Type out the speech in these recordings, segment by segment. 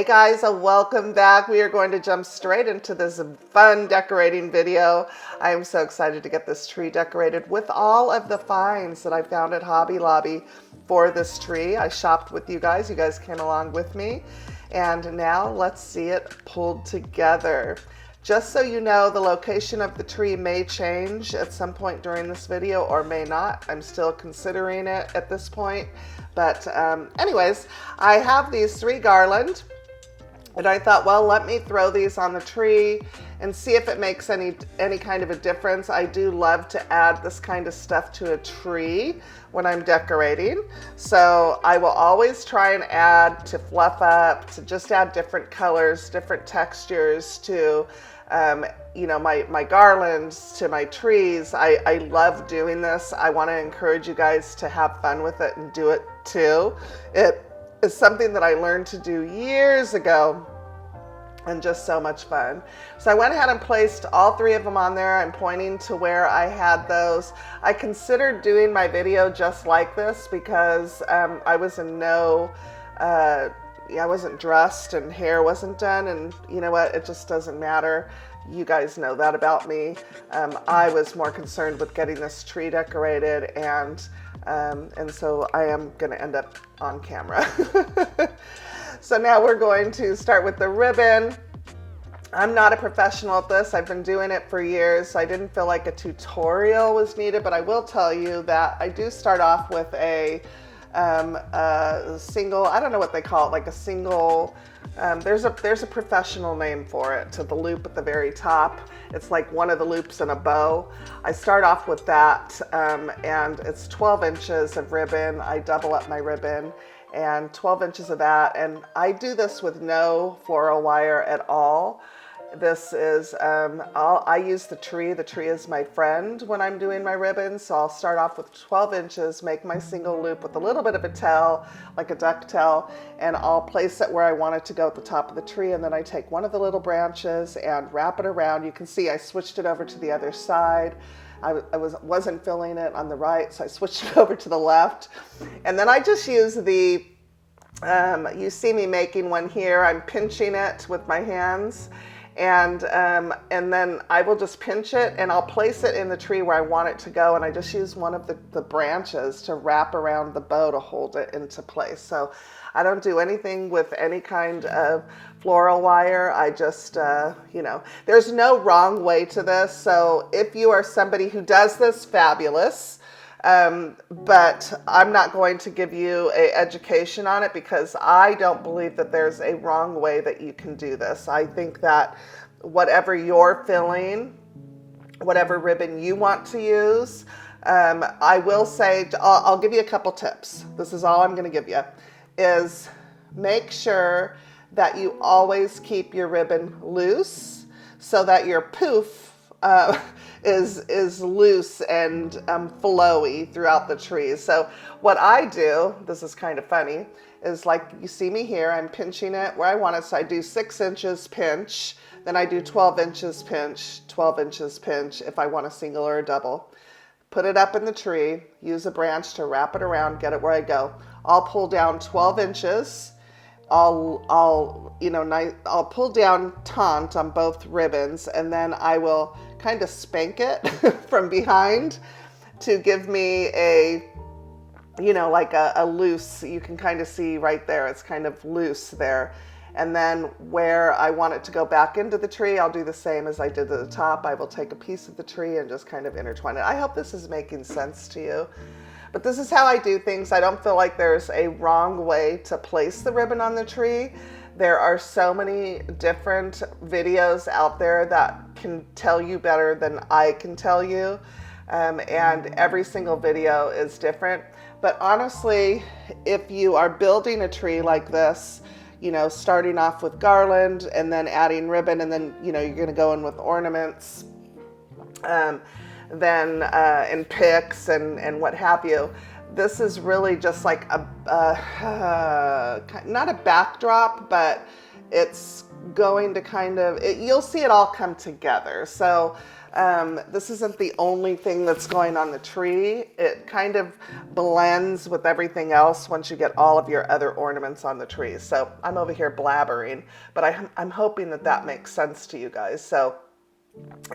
Guys, welcome back. We are going to jump straight into this fun decorating video. I am so excited to get this tree decorated with all of the finds that I found at Hobby Lobby for this tree. I shopped with you guys. You guys came along with me. And now let's see it pulled together. Just so you know, the location of the tree may change at some point during this video or may not. I'm still considering it at this point. But anyways, I have these 3 garland. And I thought, well, let me throw these on the tree and see if it makes any kind of a difference. I do love to add this kind of stuff to a tree when I'm decorating. So I will always try and add to fluff up, to just add different colors, different textures to you know, my garlands, to my trees. I love doing this. I want to encourage you guys to have fun with it and do it too. It is something that I learned to do years ago and just so much fun. So I went ahead and placed all 3 of them on there. I'm pointing to where I had those. I considered doing my video just like this because I was in I wasn't dressed and hair wasn't done, and you know what, it just doesn't matter. You guys know that about me. I was more concerned with getting this tree decorated, and so I am going to end up on camera. So now we're going to start with the ribbon. I'm not a professional at this. I've been doing it for years. So I didn't feel like a tutorial was needed, but I will tell you that I do start off with a single, I don't know what they call it, like a single, there's a professional name for it, to the loop at the very top. It's like one of the loops in a bow. I start off with that, and it's 12 inches of ribbon. I double up my ribbon and 12 inches of that, and I do this with no floral wire at all. This is, I use the tree. The tree is my friend when I'm doing my ribbons. So I'll start off with 12 inches, make my single loop with a little bit of a tail, like a duck tail, and I'll place it where I want it to go at the top of the tree. And then I take one of the little branches and wrap it around. You can see I switched it over to the other side. I wasn't filling it on the right, so I switched it over to the left. And then I just use the, you see me making one here. I'm pinching it with my hands. And then I will just pinch it and I'll place it in the tree where I want it to go. And I just use one of the branches to wrap around the bow to hold it into place. So I don't do anything with any kind of floral wire. I just, you know, there's no wrong way to this. So if you are somebody who does this, fabulous. But I'm not going to give you an education on it because I don't believe that there's a wrong way that you can do this. I think that whatever you're feeling, whatever ribbon you want to use, I will say, I'll give you a couple tips. This is all I'm going to give you, is make sure that you always keep your ribbon loose so that your poof is loose and flowy throughout the trees. So what I do, this is kind of funny, is like you see me here, I'm pinching it where I want it. So I do 6 inches pinch, then I do 12 inches pinch, 12 inches pinch if I want a single or a double. Put it up in the tree, use a branch to wrap it around, get it where I go. I'll pull down 12 inches. I'll pull down taunt on both ribbons, and then I will kind of spank it from behind to give me a, you know, like a loose, you can kind of see right there, it's kind of loose there. And then where I want it to go back into the tree, I'll do the same as I did at the top. I will take a piece of the tree and just kind of intertwine it. I hope this is making sense to you. But this is how I do things. I don't feel like there's a wrong way to place the ribbon on the tree. There are so many different videos out there that can tell you better than I can tell you. And every single video is different. But honestly, if you are building a tree like this, you know, starting off with garland and then adding ribbon, and then, you know, you're going to go in with ornaments, then and picks and what have you. This is really just like not a backdrop, but it's going to kind of, you'll see it all come together. So This isn't the only thing that's going on the tree. It kind of blends with everything else once you get all of your other ornaments on the tree. So I'm over here blabbering, but I'm hoping that that makes sense to you guys. So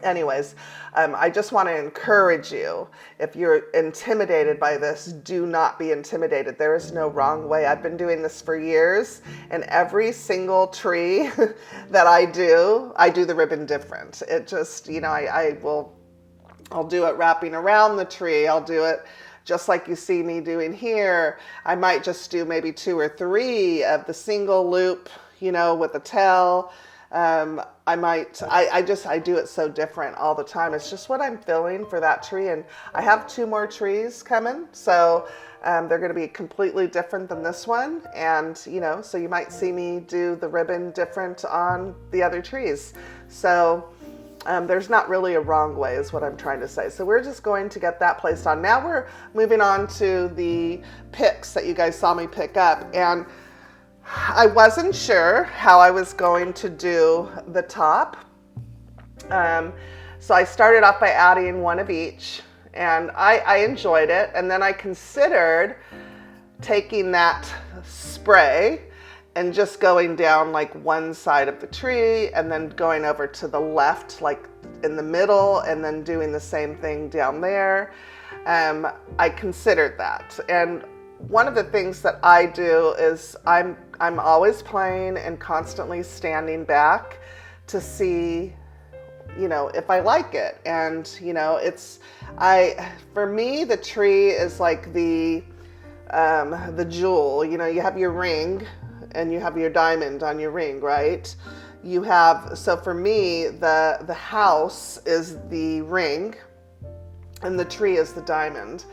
anyways, I just want to encourage you, if you're intimidated by this, do not be intimidated. There is no wrong way. I've been doing this for years, and every single tree that I do the ribbon different. It just, I'll do it wrapping around the tree. I'll do it just like you see me doing here. I might just do maybe 2 or 3 of the single loop, with a tail. I do it so different all the time. It's just what I'm feeling for that tree. And I have 2 more trees coming. So, they're going to be completely different than this one. And, so you might see me do the ribbon different on the other trees. So, there's not really a wrong way is what I'm trying to say. So we're just going to get that placed on. Now we're moving on to the picks that you guys saw me pick up. And I wasn't sure how I was going to do the top. So I started off by adding 1 of each, and I enjoyed it. And then I considered taking that spray and just going down like one side of the tree and then going over to the left, like in the middle, and then doing the same thing down there. I considered that. And one of the things that I do is I'm always playing and constantly standing back to see, if I like it. And, for me, the tree is like the jewel. You have your ring and you have your diamond on your ring, right? So for me, the house is the ring and the tree is the diamond.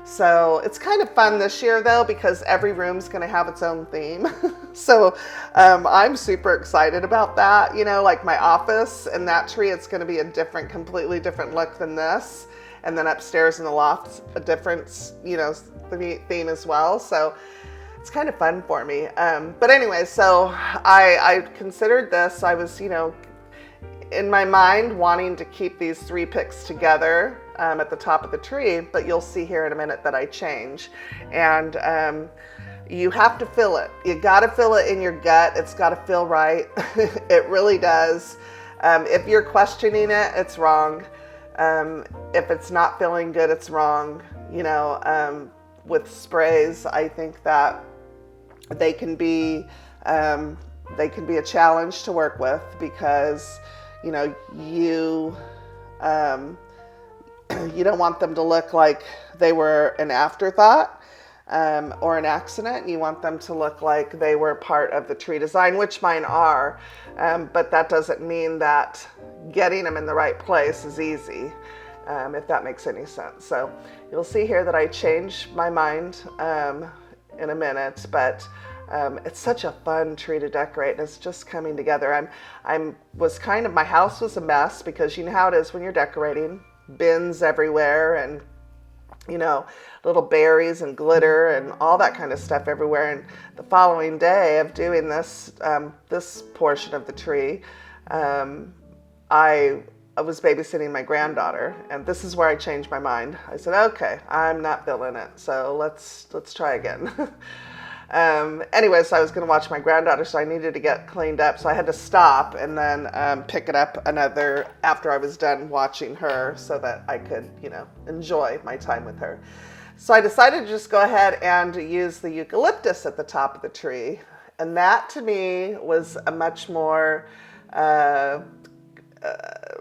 So it's kind of fun this year though, because every room's going to have its own theme. So I'm super excited about that. Like my office and that tree, it's going to be a completely different look than this. And then upstairs in the loft, a different, theme as well. So it's kind of fun for me. But anyway, so I considered this. I was, in my mind wanting to keep these 3 picks together at the top of the tree, but you'll see here in a minute that I change. And you have to feel it. You got to feel it in your gut. It's got to feel right. It really does. If you're questioning it, it's wrong. If it's not feeling good, it's wrong. With sprays, I think that they can be a challenge to work with because you don't want them to look like they were an afterthought or an accident. You want them to look like they were part of the tree design, which mine are, but that doesn't mean that getting them in the right place is easy, if that makes any sense. So you'll see here that I changed my mind in a minute, but it's such a fun tree to decorate, and it's just coming together. My house was a mess because you know how it is when you're decorating, bins everywhere and little berries and glitter and all that kind of stuff everywhere. And the following day of doing this portion of the tree, I was babysitting my granddaughter, and this is where I changed my mind. I said, okay, I'm not feeling it, so let's try again. Anyway, so I was going to watch my granddaughter, so I needed to get cleaned up. So I had to stop and then pick it up after I was done watching her so that I could, enjoy my time with her. So I decided to just go ahead and use the eucalyptus at the top of the tree. And that to me was a much more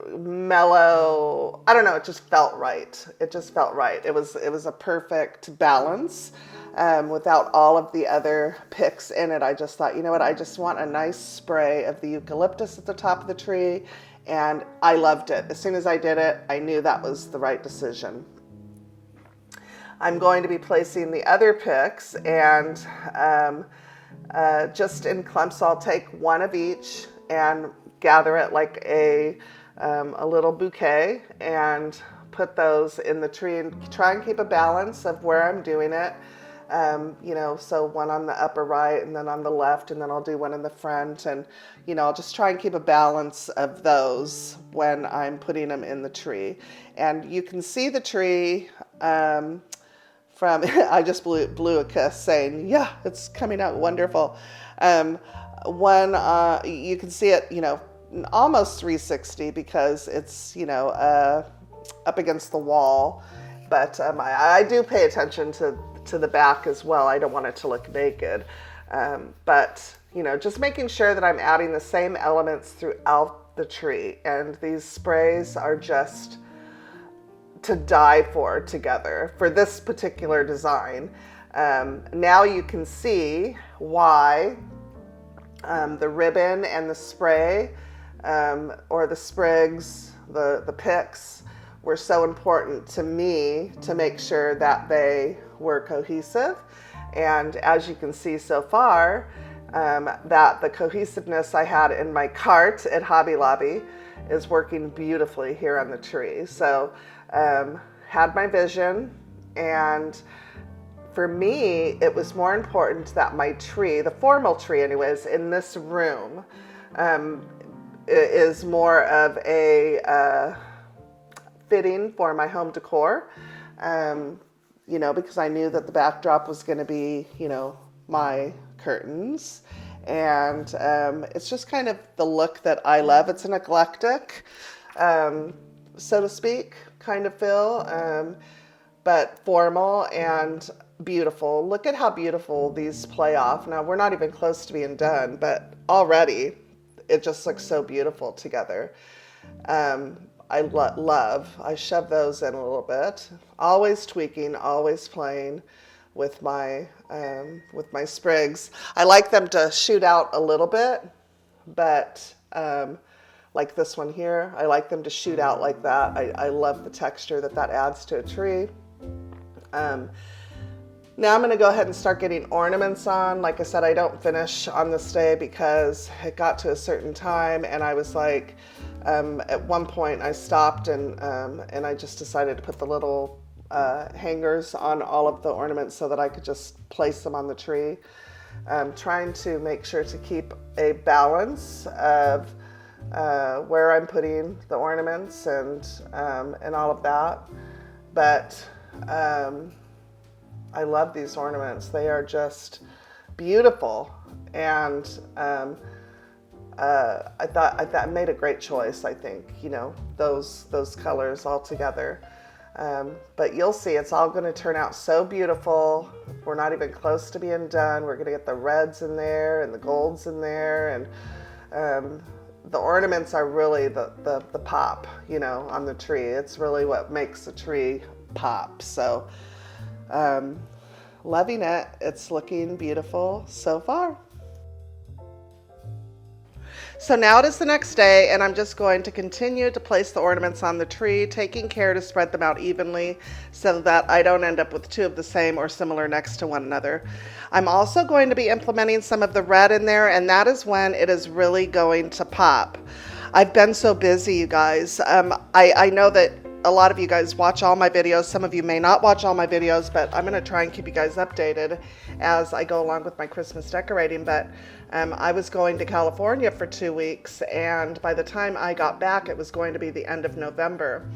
mellow, I don't know, it just felt right. It was a perfect balance. Without all of the other picks in it, I just thought, I just want a nice spray of the eucalyptus at the top of the tree, and I loved it. As soon as I did it, I knew that was the right decision. I'm going to be placing the other picks, and just in clumps, I'll take 1 of each and gather it like a little bouquet and put those in the tree and try and keep a balance of where I'm doing it. So one on the upper right and then on the left, and then I'll do one in the front. And, I'll just try and keep a balance of those when I'm putting them in the tree. And you can see the tree from, I just blew a kiss saying, yeah, it's coming out wonderful. When you can see it, almost 360 because it's, up against the wall. But I do pay attention to the back as well. I don't want it to look naked. But, just making sure that I'm adding the same elements throughout the tree. And these sprays are just to die for together for this particular design. Now you can see why the ribbon and the spray or the sprigs, the picks, were so important to me to make sure that they were cohesive. And as you can see so far, that the cohesiveness I had in my cart at Hobby Lobby is working beautifully here on the tree. So had my vision, and for me, it was more important that my tree, the formal tree anyways, in this room is more of a fitting for my home decor, because I knew that the backdrop was going to be, my curtains. And it's just kind of the look that I love. It's an eclectic, so to speak, kind of feel, but formal and beautiful. Look at how beautiful these play off. Now, we're not even close to being done, but already it just looks so beautiful together. I love. I shove those in a little bit. Always tweaking, always playing with my sprigs. I like them to shoot out a little bit, but like this one here, I like them to shoot out like that. I love the texture that adds to a tree. Now I'm going to go ahead and start getting ornaments on. Like I said, I don't finish on this day because it got to a certain time and I was like, at one point I stopped and I just decided to put the little hangers on all of the ornaments so that I could just place them on the tree. Trying to make sure to keep a balance of where I'm putting the ornaments and all of that. But I love these ornaments. They are just beautiful, and I thought I made a great choice. I think those colors all together. But you'll see, it's all going to turn out so beautiful. We're not even close to being done. We're going to get the reds in there and the golds in there, and the ornaments are really the pop, on the tree. It's really what makes the tree pop. So, loving it. It's looking beautiful so far. So now it is the next day, and I'm just going to continue to place the ornaments on the tree, taking care to spread them out evenly so that I don't end up with two of the same or similar next to one another. I'm also going to be implementing some of the red in there, and that is when it is really going to pop. I've been so busy, you guys. I know that a lot of you guys watch all my videos. Some of you may not watch all my videos, but I'm going to try and keep you guys updated as I go along with my Christmas decorating. But I was going to California for 2 weeks, and by the time I got back, it was going to be the end of November.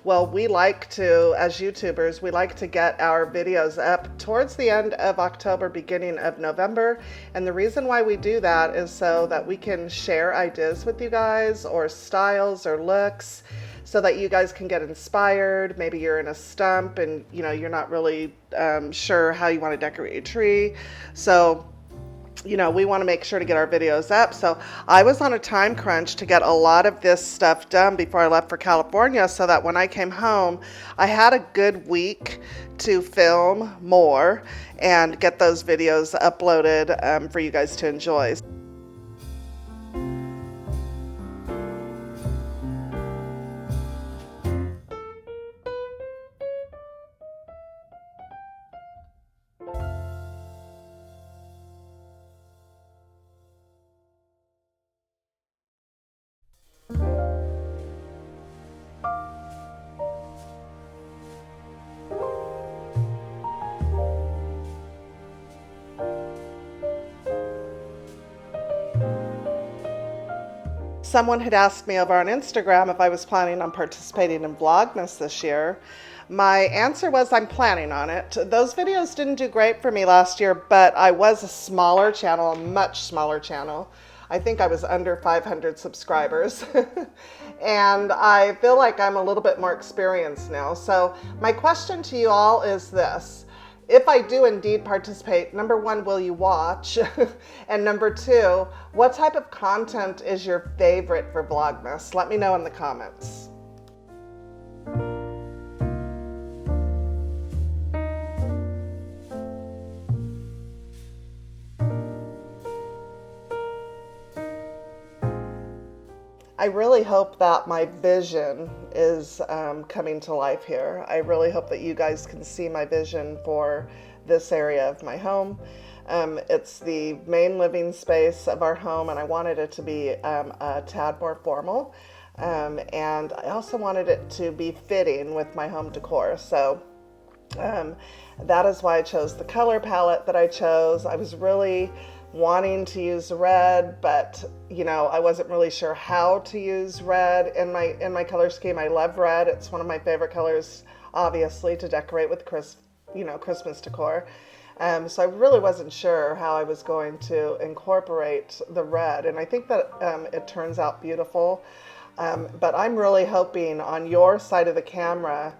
Well, we like to, as YouTubers, we like to get our videos up towards the end of October, beginning of November. And the reason why we do that is so that we can share ideas with you guys, or styles or looks, so that you guys can get inspired. Maybe you're in a stump and you're not really sure how you want to decorate your tree. So we want to make sure to get our videos up. So I was on a time crunch to get a lot of this stuff done before I left for California, so that when I came home, I had a good week to film more and get those videos uploaded for you guys to enjoy. Someone had asked me over on Instagram if I was planning on participating in Vlogmas this year. My answer was I'm planning on it. Those videos didn't do great for me last year, but I was a smaller channel, a much smaller channel. I think I was under 500 subscribers. And I feel like I'm a little bit more experienced now. So my question to you all is this. If I do indeed participate, number one, will you watch? And number two, what type of content is your favorite for Vlogmas? Let me know in the comments. I really hope that my vision is coming to life here. I really hope that you guys can see my vision for this area of my home. It's the main living space of our home, and I wanted it to be a tad more formal. And I also wanted it to be fitting with my home decor. So that is why I chose the color palette that I chose. I was really wanting to use red, but you know, I wasn't really sure how to use red in my color scheme. I love red. It's one of my favorite colors, obviously, to decorate with Christmas decor. So I really wasn't sure how I was going to incorporate the red, and I think that it turns out beautiful. But I'm really hoping on your side of the camera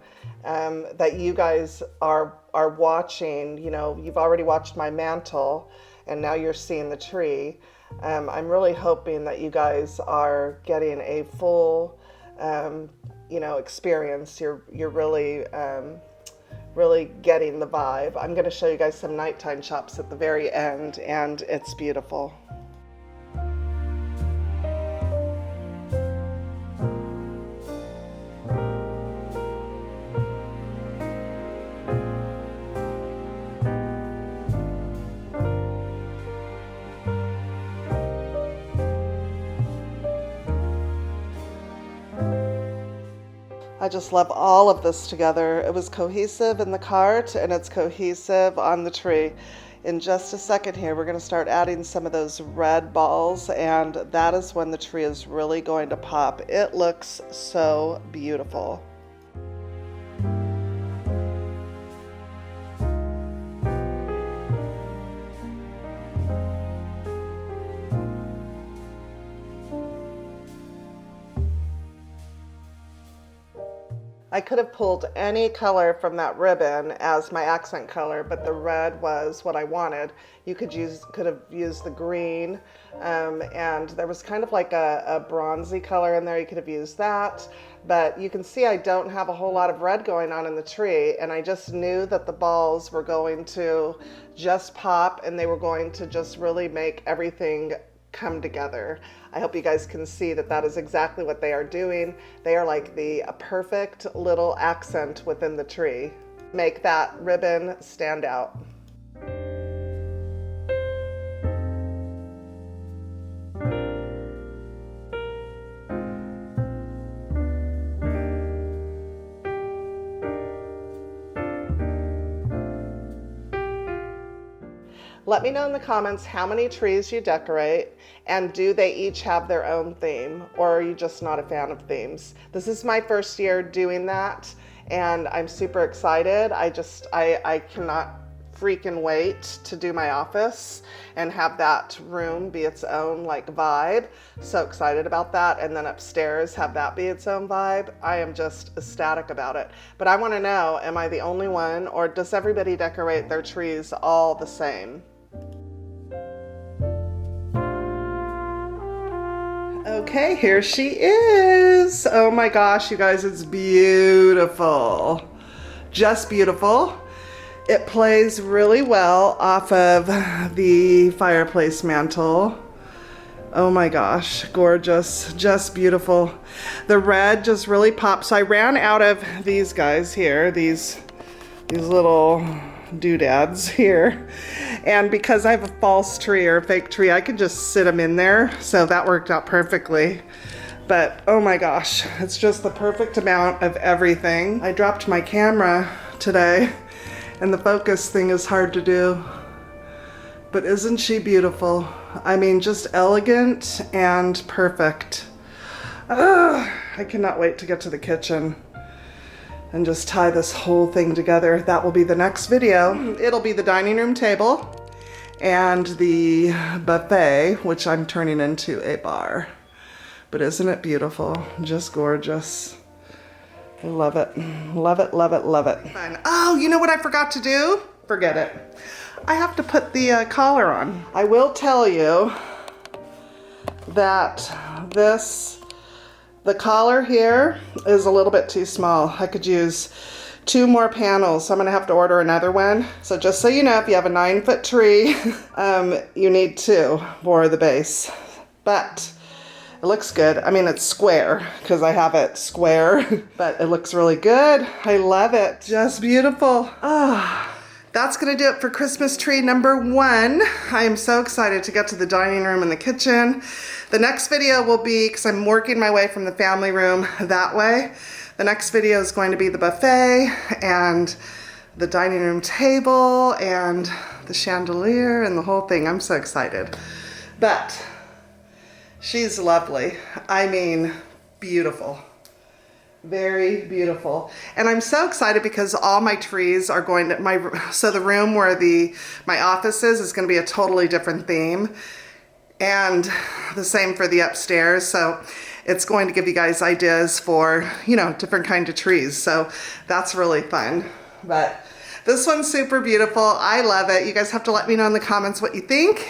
that you guys are watching. You know, you've already watched my mantle, and now you're seeing the tree. I'm really hoping that you guys are getting a full, experience. You're really, really getting the vibe. I'm going to show you guys some nighttime shots at the very end, and it's beautiful. I just love all of this together. It was cohesive in the cart, and it's cohesive on the tree. In just a second here, we're going to start adding some of those red balls, and that is when the tree is really going to pop. It looks so beautiful. I could have pulled any color from that ribbon as my accent color, but the red was what I wanted. You could have used the green, and there was kind of like a bronzy color in there. You could have used that, but you can see I don't have a whole lot of red going on in the tree, and I just knew that the balls were going to just pop, and they were going to just really make everything come together. I hope you guys can see that that is exactly what they are doing. They are like a perfect little accent within the tree. Make that ribbon stand out. Let me know in the comments how many trees you decorate, and do they each have their own theme, or are you just not a fan of themes? This is my first year doing that, and I'm super excited. I cannot freaking wait to do my office and have that room be its own like vibe. So excited about that. And then upstairs have that be its own vibe. I am just ecstatic about it. But I want to know, am I the only one, or does everybody decorate their trees all the same? Okay, here she is. Oh my gosh, you guys, it's beautiful. Just beautiful. It plays really well off of the fireplace mantle. Oh my gosh, gorgeous, just beautiful. The red just really pops. So I ran out of these guys here, these little doodads here. And because I have a false tree or a fake tree, I can just sit them in there. So that worked out perfectly. But oh my gosh, it's just the perfect amount of everything. I dropped my camera today, and the focus thing is hard to do. But isn't she beautiful? I mean, just elegant and perfect. I cannot wait to get to the kitchen and just tie this whole thing together. That will be the next video. It'll be the dining room table and the buffet, which I'm turning into a bar. But isn't it beautiful? Just gorgeous. I love it. Love it, love it, love it. Fine. Oh, you know what I forgot to do? Forget it. I have to put the collar on. I will tell you that the collar here is a little bit too small. I could use 2 more panels, so I'm gonna have to order another one. So just so you know, if you have a 9-foot tree, you need 2 for the base. But it looks good. I mean, it's square because I have it square, but it looks really good. I love it. Just beautiful. That's gonna do it for Christmas tree number 1. I am so excited to get to the dining room and the kitchen. The next video will be, because I'm working my way from the family room that way, the next video is going to be the buffet and the dining room table and the chandelier and the whole thing. I'm so excited. But she's lovely. I mean, beautiful. Very beautiful. And I'm so excited because all my trees are going to so the room where my office is going to be a totally different theme, and the same for the upstairs. So it's going to give you guys ideas for, you know, different kind of trees. So that's really fun. But this one's super beautiful. I love it. You guys have to let me know in the comments what you think,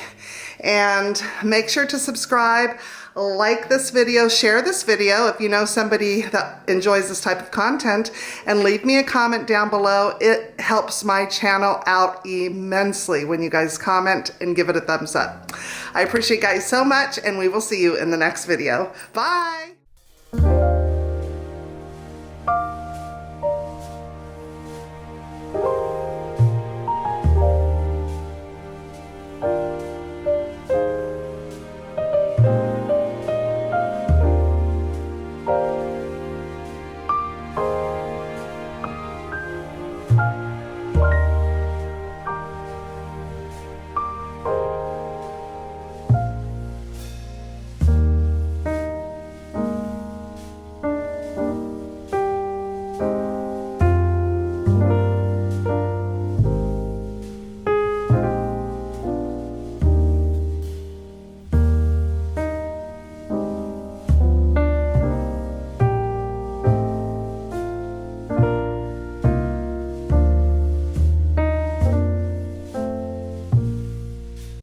and make sure to subscribe. Like this video, share this video if you know somebody that enjoys this type of content, and leave me a comment down below. It helps my channel out immensely when you guys comment and give it a thumbs up. I appreciate you guys so much, and we will see you in the next video. Bye!